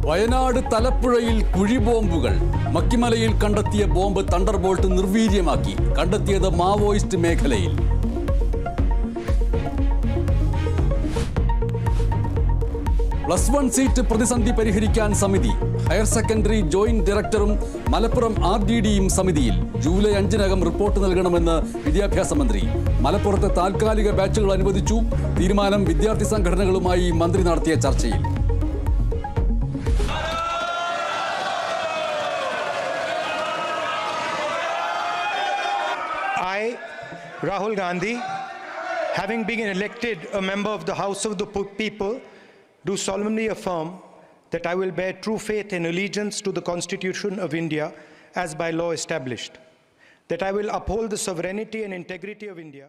വയനാട് തലപ്പുഴയിൽ കുഴിബോംബുകൾ. മക്കിമലയിൽ കണ്ടെത്തിയ bomb thunderbolt നിർവീര്യമാക്കി. കണ്ടെത്തിയത് Maoist മേഖലയിൽ. +1 സീറ്റ് പ്രതിസന്ധി പരിഹരിക്കാൻ സമിതി. ഹയർ സെക്കൻഡറി ജോയിന്റ് ഡയറക്ടറും മലപ്പുറം RDDയും സമിതിയിൽ. ജൂലൈ 5-നകം റിപ്പോർട്ട് നൽകണമെന്ന് വിദ്യാഭ്യാസ മന്ത്രി. മലപ്പുറത്തെ താൽക്കാലിക ബാച്ചുകൾ അനുവദിച്ചു. തീരുമാനം വിദ്യാർത്ഥി സംഘടനകളുമായി മന്ത്രി നടത്തിയ ചർച്ചയിൽ. I, Rahul Gandhi, having been elected a member of the House of the People, do solemnly affirm that I will bear true faith and allegiance to the Constitution of India as by law established, that I will uphold the sovereignty and integrity of India.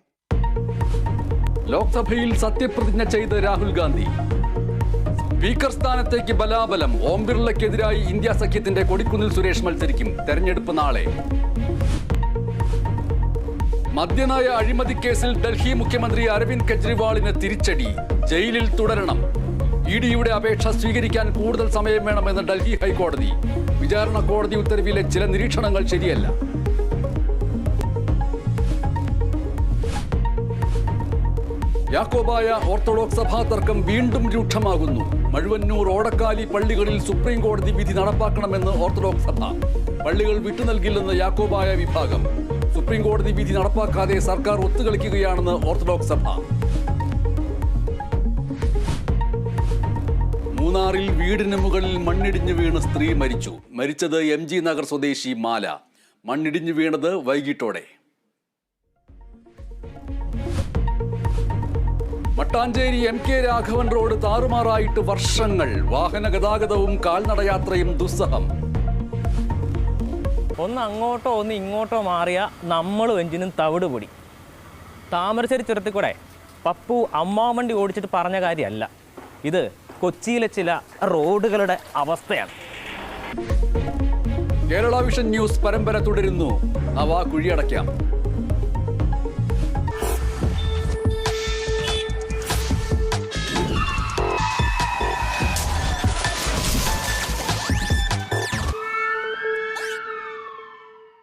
ലോക്സഭയിൽ സത്യപ്രതിജ്ഞ ചെയ്ത് Rahul Gandhi. Speaker സ്ഥാനത്തേക്ക് ബലാബലം. ഓം ബിർളയ്ക്കെതിരായി India സഖ്യത്തിന്റെ കൊടിക്കുന്നിൽ സുരേഷ് മത്സരിക്കും. തെരഞ്ഞെടുപ്പ് നാളെ. മദ്യനയ അഴിമതി കേസിൽ ഡൽഹി മുഖ്യമന്ത്രി അരവിന്ദ് കെജ്രിവാളിന് തിരിച്ചടി. ജയിലിൽ തുടരണം. EDയുടെ അപേക്ഷ സ്വീകരിക്കാൻ കൂടുതൽ സമയം വേണമെന്ന് ഡൽഹി ഹൈക്കോടതി. വിചാരണ കോടതി ഉത്തരവിലെ ചില നിരീക്ഷണങ്ങൾ ശരിയല്ല. യാക്കോബായ ഓർത്തഡോക്സ് സഭാ തർക്കം വീണ്ടും രൂക്ഷമാകുന്നു. മഴുവന്നൂർ, ഓടക്കാലി പള്ളികളിൽ സുപ്രീം കോടതി വിധി നടപ്പാക്കണമെന്ന് ഓർത്തഡോക്സ് സഭ. പള്ളികൾ വിട്ടുനൽകില്ലെന്ന് യാക്കോബായ വിഭാഗം. സുപ്രീം കോടതി വിധി നടപ്പാക്കാതെ സർക്കാർ ഒത്തുകളിക്കുകയാണെന്ന് ഓർത്തഡോക്സ് സഭ. മൂന്നാറിൽ വീടിന് മുകളിൽ മണ്ണിടിഞ്ഞു വീണ് സ്ത്രീ മരിച്ചു. മരിച്ചത് MG നഗർ സ്വദേശി മാല. മണ്ണിടിഞ്ഞു വീണത് വൈകിട്ടോടെ. മട്ടാഞ്ചേരി MK രാഘവൻ റോഡ് താറുമാറായിട്ട് വർഷങ്ങൾ. വാഹന ഗതാഗതവും കാൽനടയാത്രയും ദുസ്സഹം. ഒന്ന് അങ്ങോട്ടോ ഒന്ന് ഇങ്ങോട്ടോ മാറിയ നമ്മളും എഞ്ചിനും തവിട് പൊടി. താമരശ്ശേരി ചുരത്തിൽ കൂടെ പപ്പു അമ്മാവണ്ടി ഓടിച്ചിട്ട് പറഞ്ഞ കാര്യമല്ല ഇത്. കൊച്ചിയിലെ ചില റോഡുകളുടെ അവസ്ഥയാണ്. കേരള വിഷൻ ന്യൂസ് പരമ്പര തുടരുന്നു. അവ കുഴിയടയ്ക്കാം.